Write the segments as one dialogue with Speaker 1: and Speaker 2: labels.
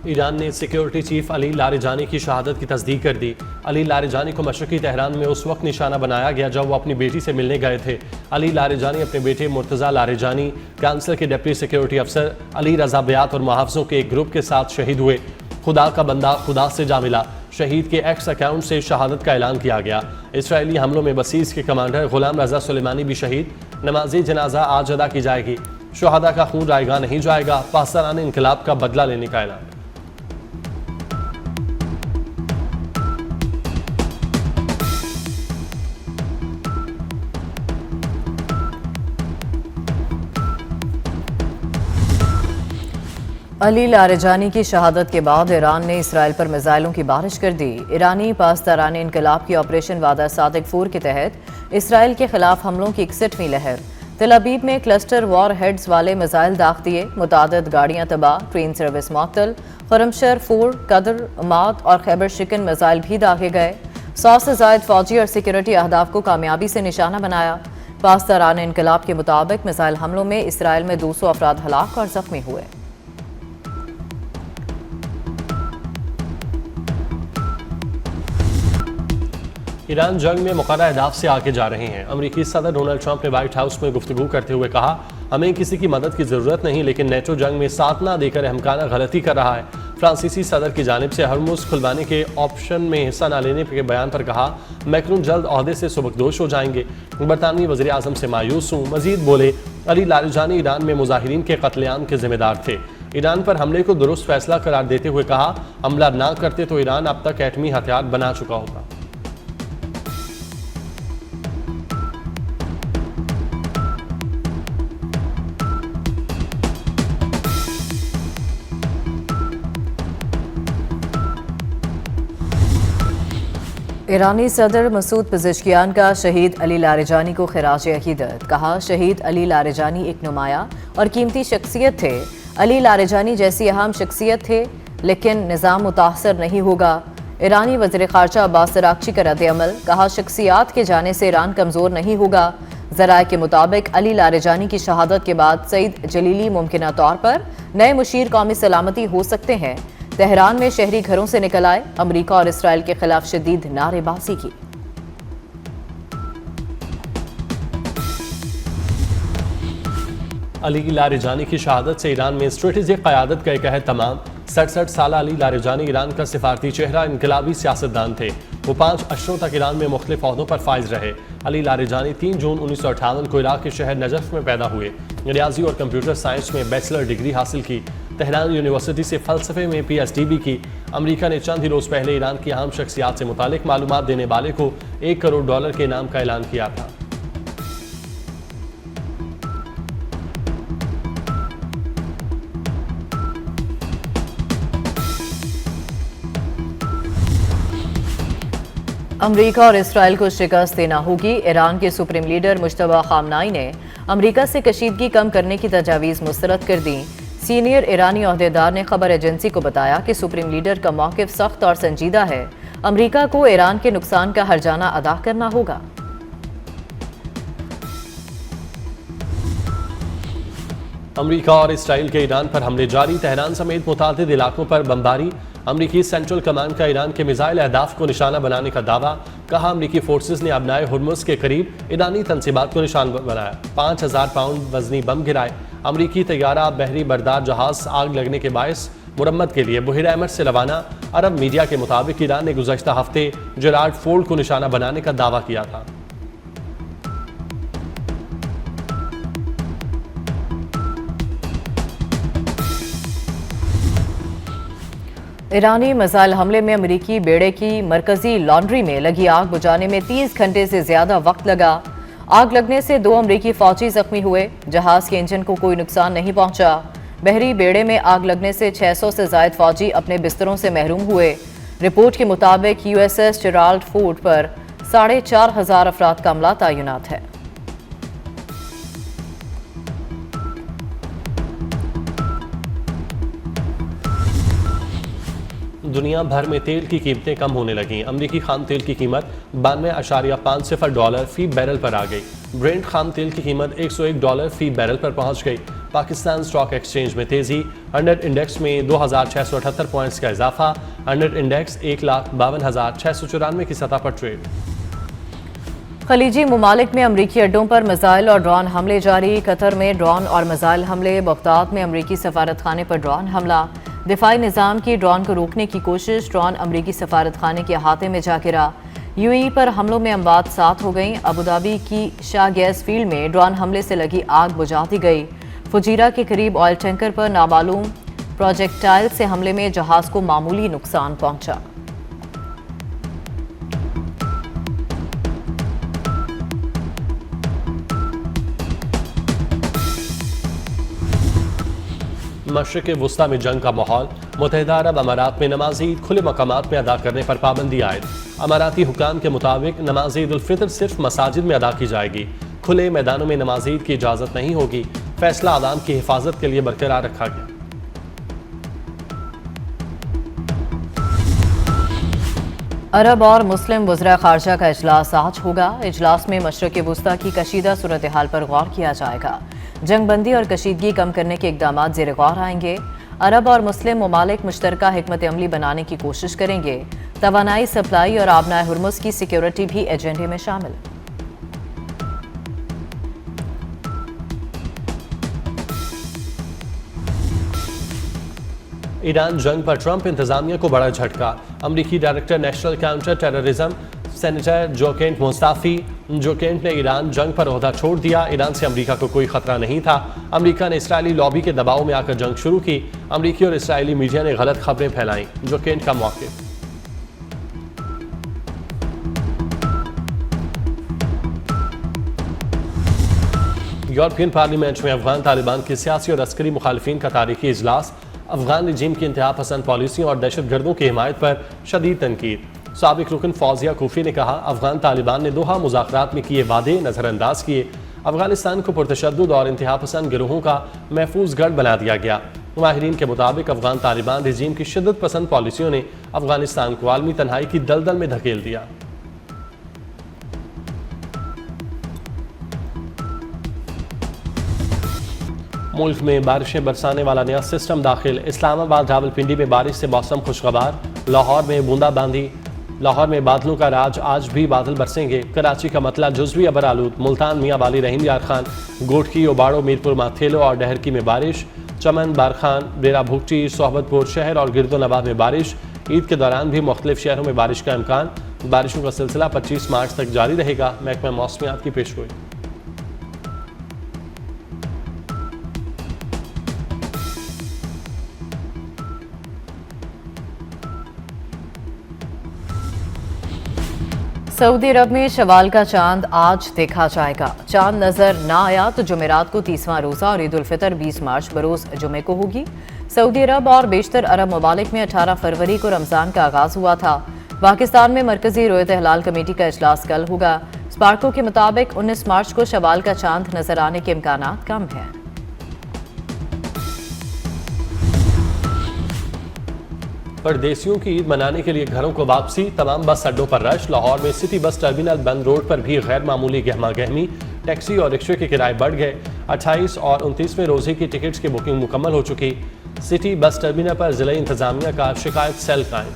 Speaker 1: Iran ने security chief Ali Larijani की शहादत की तस्दीक कर दी। अली लारिजानी को मशरकी तेहरान में उस वक्त निशाना बनाया गया जब वो अपनी बेटी से मिलने गए थे। अली लारिजानी अपने बेटे मुर्तज़ा लारिजानी, काउंसिल के डिप्टी सिक्योरिटी अफसर अली रजा बयात और मुहाफ़िज़ों के एक ग्रुप के साथ शहीद हुए। खुदा का बंदा खुदा से जा मिला, शहीद के एक्स अकाउंट से शहादत का ऐलान किया गया। इसराइली हमलों में बसीस के कमांडर गुलाम रजा सुलेमानी भी शहीद। नमाजी जनाजा आज अदा की जाएगी। शुहदा का खून रायगा नहीं जाएगा, पाकिस्तान इनकलाब का बदला लेने का ऐलान।
Speaker 2: अली लारिजानी की शहादत के बाद ईरान ने इसराइल पर मिसाइलों की बारिश कर दी। ईरानी पाकिस्तान इनकलाब की ऑपरेशन वादा सादिक 4 के तहत इसराइल के खिलाफ हमलों की 61वीं लहर। तेल अवीव में क्लस्टर वॉर हेड्स वाले मिसाइल दाग दिए, मुतादिद गाड़ियां तबाह, ट्रेन सर्विस मुअत्तल। खुरमशर, फोर, कदर, माद और खैबर शिकन मिसाइल भी दागे गए। 100 से ज़ायद फौजी और सिक्योरिटी अहदाफ को कामयाबी से निशाना बनाया। पाकिस्तान इनकलाब के मुताबिक मिसाइल हमलों में इसराइल में 200 अफराद हलाक और जख्मी हुए।
Speaker 1: ईरान जंग में मुकर्रर अहदाफ से आगे जा रहे हैं। अमरीकी सदर डोनाल्ड ट्रंप ने व्हाइट हाउस में गुफ्तगू करते हुए कहा, हमें किसी की मदद की ज़रूरत नहीं, लेकिन नेटो जंग में साथ ना देकर अहमकाना गलती कर रहा है। फ्रांसीसी सदर की जानिब से हरमुज़ खुलवाने के ऑप्शन में हिस्सा न लेने के बयान पर कहा, मैक्रोन जल्द ओहदे से सुबकदोश हो जाएंगे। बरतानवी वज़ीर आज़म से मायूस हूँ। मजीद बोले, अली लारिजानी ईरान में मुजाहिरीन के कत्लेआम के जिम्मेदार थे। ईरान पर हमले को दुरुस्त फैसला करार देते हुए कहा, हमला ना करते तो ईरान अब तक एटमी हथियार बना चुका होता।
Speaker 2: ईरानी सदर मसूद पज़ेश्कियान का शहीद अली लारिजानी को खिराज अकीदत। कहा, शहीद अली लारिजानी एक नुमाया और कीमती शख्सियत थे। अली लारिजानी जैसी अहम शख्सियत थे, लेकिन निज़ाम मुतासर नहीं होगा। ईरानी वज़ीर ख़ारजा अब्बास अराग़ची का रद्द-ए-अमल। कहा, शख्सियात के जाने से ईरान कमज़ोर नहीं होगा। ज़राए के मुताबिक अली लारिजानी की शहादत के बाद सईद जलीली मुमकिना तौर पर नए मुशीर कौमी सलामती हो सकते हैं। तेहरान में शहरी घरों से निकल आए, अमरीका और इसराइल के खिलाफ शदीद नारेबाजी की।
Speaker 1: अली लारिजानी की शहादत से ईरान में स्ट्रेटेजिक क़यादत का एक अहद तमाम। 67 साल अली लारिजानी ईरान का सिफारती चेहरा, इनकलाबी सियासतदान थे। वो 5 अशरों तक ईरान में मुख्तलिफ ओहदों पर फाइज रहे। अली लारिजानी 3 जून 1958 को इराक के शहर नजफ में पैदा हुए। रियाजी और कंप्यूटर साइंस में बैचलर डिग्री हासिल की। तेहरान यूनिवर्सिटी से फ़लसफ़े में PhD भी की। अमरीका ने चंद ही रोज़ पहले ईरान की अहम शख्सियात से मुतालिक मालूमात देने वाले को $1 करोड़ के इनाम का ऐलान किया था।
Speaker 2: अमरीका और इसराइल को शिकस्त देना होगी। ईरान के सुप्रीम लीडर मुश्तबा खामनाई ने अमरीका से कशीदगी कम करने की तजावीज़ मुस्तरद कर दी। सीनियर ईरानी ओहदेदार ने खबर एजेंसी को बताया कि सुप्रीम लीडर का मौक़िफ़ सख्त और संजीदा है। अमरीका को ईरान के नुकसान का हर्जाना अदा करना होगा।
Speaker 1: अमरीका और इसराइल के ईरान पर हमले जारी। तेहरान समेत मुतादिद इलाकों पर बमबारी। अमरीकी सेंट्रल कमांड का ईरान के मिसाइल अहदाफ को निशाना बनाने का दावा। कहा, अमरीकी फोर्सेज ने अबनाए हुर्मुज़ के करीब ईरानी तंसीबात को निशान बनाया। 5000 पाउंड वजनी बम गिराए। अमरीकी तैयारा बहरी बरदार जहाज आग लगने के बायस मुरम्मत के लिए बुहिर अहमद से रवाना। अरब मीडिया के मुताबिक ईरान ने गुज़श्ता हफ्ते जेरार्ड फोर्ड को निशाना बनाने का दावा किया था।
Speaker 2: ईरानी मिसाइल हमले में अमरीकी बेड़े की मरकजी लॉन्ड्री में लगी आग बुझाने में 30 घंटे से ज्यादा वक्त लगा। आग लगने से 2 अमरीकी फौजी जख्मी हुए। जहाज के इंजन को कोई नुकसान नहीं पहुंचा। बहरी बेड़े में आग लगने से 600 से ज्यादा फौजी अपने बिस्तरों से महरूम हुए। रिपोर्ट के मुताबिक USS जेराल्ड फोर्ड पर 4500 अफराद का अमला तैनात है।
Speaker 1: दुनिया भर में तेल की कीमतें कम होने लगीं। अमरीकी खाम तेल की कीमत $92.50 फी बैरल पर आ गई। ब्रेंट खाम तेल की कीमत $101 फी बैरल पर पहुंच गई। पाकिस्तान स्टॉक एक्सचेंज में तेजी, 100 इंडेक्स में 2678 पॉइंट्स का इजाफा, 100 इंडेक्स 1,52,694 की सतह पर ट्रेड।
Speaker 2: खलीजी ममालिक में अमरीकी अड्डों पर मिसाइल और ड्रोन हमले जारी। कतर में ड्रोन और मिसाइल हमले, बगदाद में अमरीकी सफारत खाने पर ड्रोन हमला। दिफाई निज़ाम की ड्रोन को रोकने की कोशिश, ड्रोन अमरीकी सफारत खाने के अहाते में जा गिरा। यूएई पर हमलों में अमवात 7 हो गई। अबूधाबी की शाह गैस फील्ड में ड्रोन हमले से लगी आग बुझा दी गई। फुजीरा के करीब ऑयल टैंकर पर नामालूम प्रोजेक्टाइल से हमले में जहाज को मामूली नुकसान पहुंचा।
Speaker 1: मशरिक़ वुस्ता में जंग का माहौल, मुत्तहिदा अरब अमारात में नमाज ईद खुले मकामात में अदा करने पर पाबंदी आयद। अमाराती हुकाम के मुताबिक नमाज ईद उल फितर सिर्फ मसाजिद में अदा की जाएगी, खुले मैदानों में नमाज ईद की इजाज़त नहीं होगी। फैसला आवाम की हिफाजत के लिए बरकरार रखा गया।
Speaker 2: अरब और मुस्लिम वज़रा ख़ारजा का इजलास आज होगा। इजलास में मशरिक़ वुस्ता की कशीदा सूरत हाल पर गौर किया जाएगा। जंग बंदी और कशीदगी कम करने के इक़दाम ज़ेर गौर आएंगे। अरब और मुस्लिम ममालिक मुश्तरका हिकमत अमली बनाने की कोशिश करेंगे। तवानाई सप्लाई और आबनाए हुर्मुज़ की सिक्योरिटी भी एजेंडे में शामिल।
Speaker 1: ईरान जंग पर ट्रंप इंतजामिया को बड़ा झटका। अमरीकी director national counter terrorism senator Joe Kent मुस्ताफी जोकेंट ने ईरान जंग पर ओहदा छोड़ दिया। ईरान से अमरीका को कोई खतरा नहीं था। अमरीका ने इसराइली लॉबी के दबाव में आकर जंग शुरू की। अमरीकी और इसराइली मीडिया ने गलत खबरें फैलाई। जोकेंट का मौक़िफ़। यूरोपियन पार्लियामेंट में अफगान तालिबान के सियासी और अस्करी मुखालिफिन का तारीखी इजलास। अफगान रजीम की इंतहा पसंद पॉलिसियों और दहशतगर्दों की हिमायत पर शदीद तनकीद। साबिक रुकन फौजिया कूफी ने कहा, अफगान तालिबान ने दोहा मुज़ाकरात में किए वादे नज़रअंदाज किए। अफगानिस्तान को पुरतशद्दुद और इंतहा पसंद गिरोहों का महफूज गढ़ बना दिया गया। माहिरीन के मुताबिक अफगान तालिबान रजीम की शिद्दत पसंद पॉलिसियों ने अफगानिस्तान को आलमी तन्हाई की दलदल में धकेल दिया। मुल्क में बारिशें बरसाने वाला नया सिस्टम दाखिल। इस्लामाबाद रावलपिंडी में बारिश से मौसम खुशगवार। लाहौर में बूंदाबांदी। लाहौर में बादलों का राज, आज भी बादल बरसेंगे। कराची का मतला जुज़वी अबर आलूद। मुल्तान मियाँ वाली रहीम यार खान गोठकी ओबाड़ो मीरपुर माथेलो और डहरकी में बारिश। चमन बारखान डेरा भुगटी सोहबतपुर शहर और गिरदोनवाब में बारिश। ईद के दौरान भी मुख्तलिफ शहरों में बारिश का इम्कान। बारिशों का सिलसिला 25 मार्च तक जारी रहेगा। महकमा मौसमियात की पेशगोई।
Speaker 2: सऊदी अरब में शवाल का चांद आज देखा जाएगा। चांद नजर ना आया तो जुमेरात को 30वां रोज़ा और ईद उल फितर 20 मार्च बरोज़ जुमे को होगी। सऊदी अरब और बेशतर अरब ममालिक में 18 फरवरी को रमज़ान का आगाज़ हुआ था। पाकिस्तान में मरकजी रोयत हिलाल कमेटी का इजलास कल होगा। स्पार्को के मुताबिक 19 मार्च को शवाल का चांद नजर आने के इम्कान कम हैं।
Speaker 1: परदेसियों की ईद मनाने के लिए घरों को वापसी। तमाम बस अड्डों पर रश। लाहौर में सिटी बस टर्मिनल बंद रोड पर भी गैर मामूली गहमा गहमी। टैक्सी और रिक्शे के किराए बढ़ गए। 28 और 29वें रोजे की टिकट्स की बुकिंग मुकम्मल हो चुकी। सिटी बस टर्मिनल पर जिला इंतजामिया का शिकायत सेल कायम।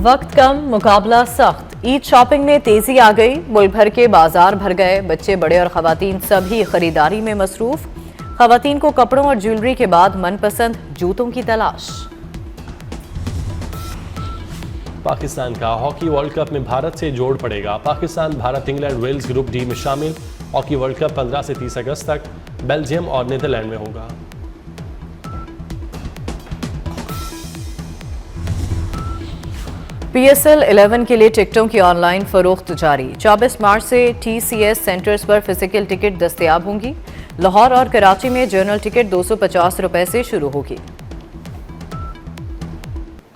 Speaker 2: वक्त कम, मुकाबला सख्त। ईद शॉपिंग में तेजी आ गई। मुल्क भर के बाजार भर गए। बच्चे, बड़े और खवातीन सभी खरीदारी में मसरूफ। खवातीन को कपड़ों और ज्वेलरी के बाद मनपसंद जूतों की तलाश।
Speaker 1: पाकिस्तान का हॉकी वर्ल्ड कप में भारत से जोड़ पड़ेगा। Pakistan, Bharat, England, Wales group D में शामिल। हॉकी वर्ल्ड कप 15 से 30 अगस्त तक बेल्जियम और नीदरलैंड में होगा।
Speaker 2: PSL 11 के लिए टिकटों की ऑनलाइन फरोख्त जारी। 24 मार्च से TCS सेंटर्स पर फिजिकल टिकट दस्तयाब होंगी। लाहौर और कराची में जनरल टिकट 250 रुपए से शुरू होगी।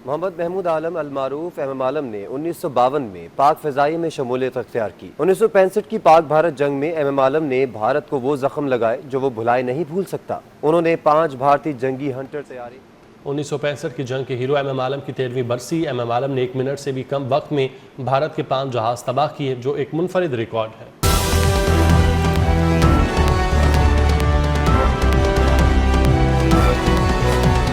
Speaker 3: मोहम्मद महमूद आलम अल-मारूफ एम आलम ने 1952 में पाक फ़िज़ाई में शमूलियत अख्तियार की। 1965 की पाक भारत जंग में एम आलम ने भारत को वो जख्म लगाए जो वो भुलाए नहीं भूल सकता। उन्होंने 5 भारतीय जंगी हंटर तैयारी।
Speaker 1: 1965 की जंग के हीरो एम आलम की 13वीं बरसी। एम आलम ने 1 मिनट से भी कम वक्त में भारत के 5 जहाज तबाह किए, जो एक मुनफरिद रिकॉर्ड है।